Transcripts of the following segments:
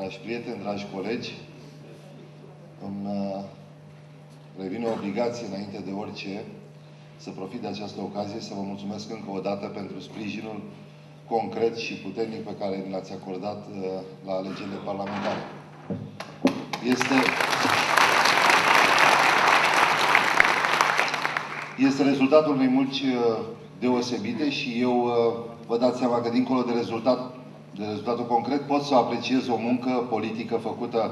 Dragi prieteni, dragi colegi, îmi revine o obligație înainte de orice să profit de această ocazie să vă mulțumesc încă o dată pentru sprijinul concret și puternic pe care mi l-ați acordat la alegerile parlamentare. Este rezultatul unei munci deosebite și eu vă dați seama că dincolo de rezultatul concret pot să apreciez o muncă politică făcută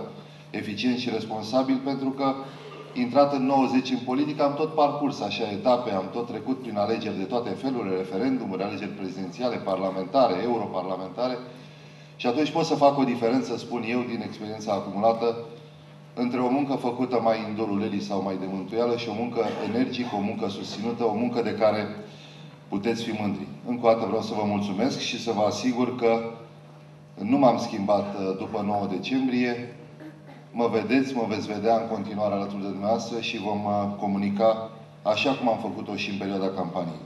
eficient și responsabil, pentru că intrat în 90 în politică am tot parcurs așa etape, am tot trecut prin alegeri de toate felurile, referendumuri, alegeri prezidențiale, parlamentare, europarlamentare și atunci pot să fac o diferență, spun eu, din experiența acumulată între o muncă făcută mai în dorul elii sau mai de mântuială și o muncă energică, o muncă susținută, o muncă de care puteți fi mândri. Încă o dată vreau să vă mulțumesc și să vă asigur că nu m-am schimbat după 9 decembrie. Mă vedeți, mă veți vedea în continuare alături de dumneavoastră și vom comunica așa cum am făcut-o și în perioada campaniei.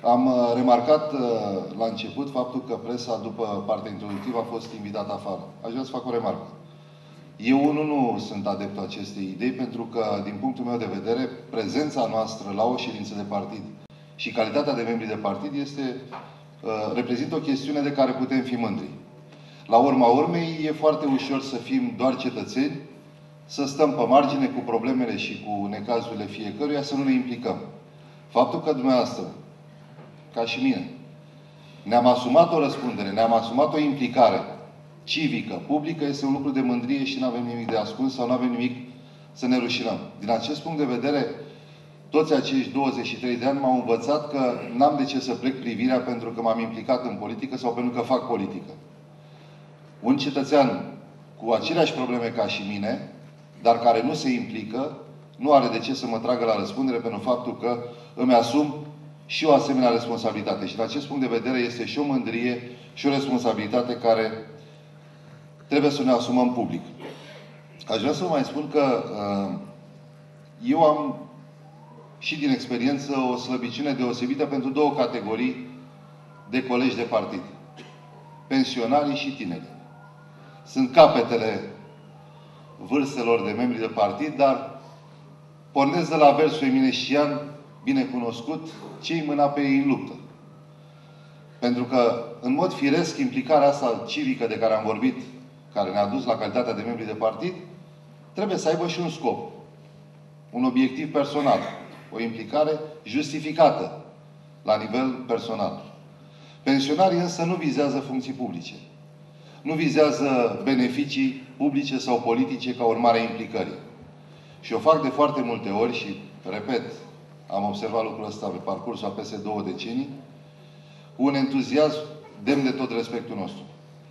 Am remarcat la început faptul că presa, după partea introductivă, a fost invitată afară. Aș vrea să fac o remarcă. Eu nu sunt adeptul acestei idei, pentru că, din punctul meu de vedere, prezența noastră la o ședință de partid și calitatea de membri de partid reprezintă o chestiune de care putem fi mândri. La urma urmei, e foarte ușor să fim doar cetățeni, să stăm pe margine cu problemele și cu necazurile fiecăruia, să nu ne implicăm. Faptul că dumneavoastră, ca și mine, ne-am asumat o răspundere, ne-am asumat o implicare civică, publică, este un lucru de mândrie și nu avem nimic de ascuns sau nu avem nimic să ne rușinăm. Din acest punct de vedere, toți acești 23 de ani m-au învățat că n-am de ce să plec privirea pentru că m-am implicat în politică sau pentru că fac politică. Un cetățean cu aceleași probleme ca și mine, dar care nu se implică, nu are de ce să mă tragă la răspundere pentru faptul că îmi asum și o asemenea responsabilitate. Și din acest punct de vedere este și o mândrie și o responsabilitate care trebuie să ne asumăm public. Aș vrea să vă mai spun că eu am și din experiență o slăbiciune deosebită pentru două categorii de colegi de partid. Pensionarii și tinerii. Sunt capetele vârstelor de membri de partid, dar pornesc de la versul eminescian, bine cunoscut, ce-i mâna pe ei în luptă. Pentru că, în mod firesc, implicarea asta civică de care am vorbit, care ne-a dus la calitatea de membri de partid, trebuie să aibă și un scop. Un obiectiv personal. O implicare justificată la nivel personal. Pensionarii însă nu vizează funcții publice. Nu vizează beneficii publice sau politice ca urmare a implicării. Și o fac de foarte multe ori și, repet, am observat lucrul ăsta pe parcursul a peste 2 decenii, cu un entuziasm demn de tot respectul nostru.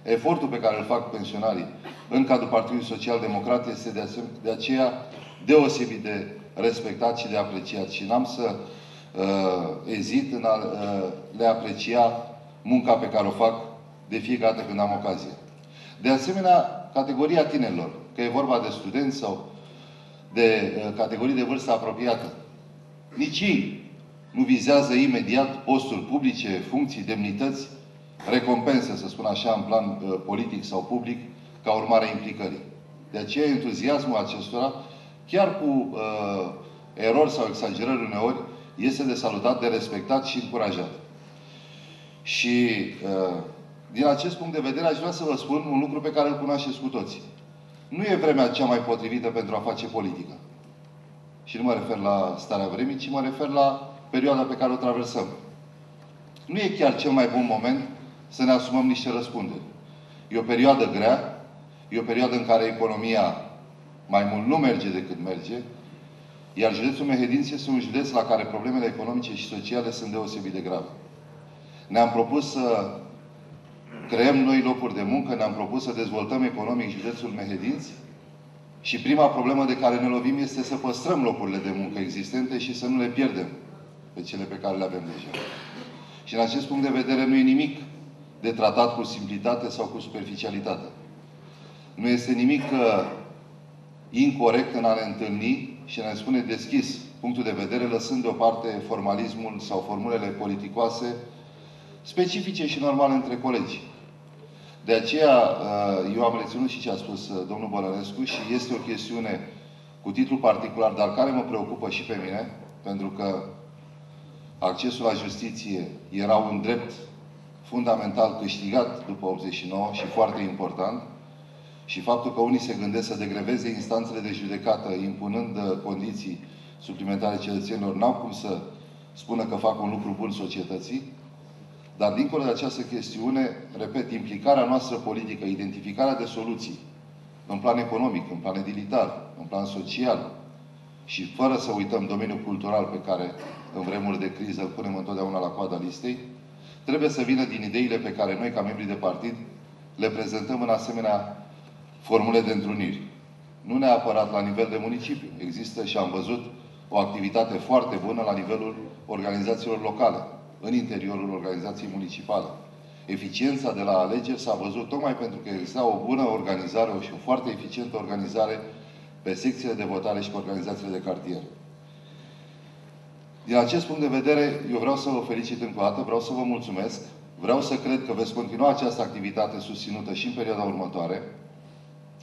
Efortul pe care îl fac pensionarii în cadrul Partidului Social Democrat este de aceea deosebit de respectat și de apreciat. Și n-am să ezit în a le aprecia munca pe care o fac de fiecare dată când am ocazie. De asemenea, categoria tinerilor, că e vorba de studenți sau de categorii de vârstă apropiată, nici ei nu vizează imediat posturi publice, funcții, demnități, recompense, să spun așa, în plan politic sau public, ca urmare a implicării. De aceea, entuziasmul acestora, chiar cu erori sau exagerări uneori, este de salutat, de respectat și încurajat. Și din acest punct de vedere aș vrea să vă spun un lucru pe care îl cunoașteți cu toții. Nu e vremea cea mai potrivită pentru a face politică. Și nu mă refer la starea vremii, ci mă refer la perioada pe care o traversăm. Nu e chiar cel mai bun moment să ne asumăm niște răspunderi. E o perioadă grea, e o perioadă în care economia mai mult nu merge decât merge, iar județul Mehedinți este un județ la care problemele economice și sociale sunt deosebit de grave. Ne-am propus să creăm noi locuri de muncă, ne-am propus să dezvoltăm economic județul Mehedinți și prima problemă de care ne lovim este să păstrăm locurile de muncă existente și să nu le pierdem pe cele pe care le avem deja. Și în acest punct de vedere nu e nimic de tratat cu simplitate sau cu superficialitate. Nu este nimic incorect în a ne întâlni și a ne spune deschis punctul de vedere, lăsând deoparte formalismul sau formulele politicoase specifice și normale între colegi. De aceea, eu am reținut și ce a spus domnul Bălănescu și este o chestiune cu titlu particular, dar care mă preocupă și pe mine, pentru că accesul la justiție era un drept fundamental câștigat după 89 și foarte important, și faptul că unii se gândesc să degreveze instanțele de judecată impunând condiții suplimentare cetățenilor, n-au cum să spună că fac un lucru bun societății. Dar dincolo de această chestiune, repet, implicarea noastră politică, identificarea de soluții în plan economic, în plan edilitar, în plan social și fără să uităm domeniul cultural pe care în vremuri de criză îl punem întotdeauna la coada listei, trebuie să vină din ideile pe care noi, ca membri de partid, le prezentăm în asemenea formule de întruniri. Nu neapărat la nivel de municipiu. Există și am văzut o activitate foarte bună la nivelul organizațiilor locale, în interiorul organizației municipale. Eficiența de la alegeri s-a văzut tocmai pentru că exista o bună organizare și o foarte eficientă organizare pe secțiile de votare și pe organizațiile de cartier. Din acest punct de vedere, eu vreau să vă felicit încă o dată, vreau să vă mulțumesc, vreau să cred că veți continua această activitate susținută și în perioada următoare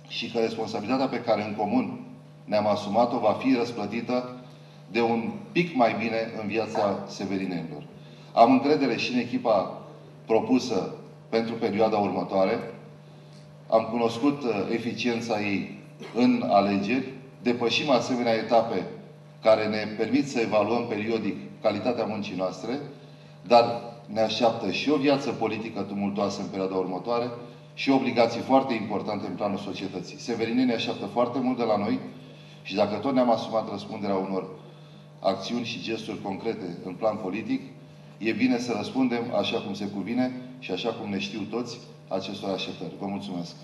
și că responsabilitatea pe care în comun ne-am asumat-o va fi răsplătită de un pic mai bine în viața severinenilor. Am încredere și în echipa propusă pentru perioada următoare. Am cunoscut eficiența ei în alegeri. Depășim asemenea etape care ne permit să evaluăm periodic calitatea muncii noastre, dar ne așteaptă și o viață politică tumultoasă în perioada următoare și obligații foarte importante în planul societății. Severinenii așteaptă foarte mult de la noi și dacă tot ne-am asumat răspunderea unor acțiuni și gesturi concrete în plan politic, e bine să răspundem așa cum se cuvine și așa cum ne știu toți acestor așteptări. Vă mulțumesc!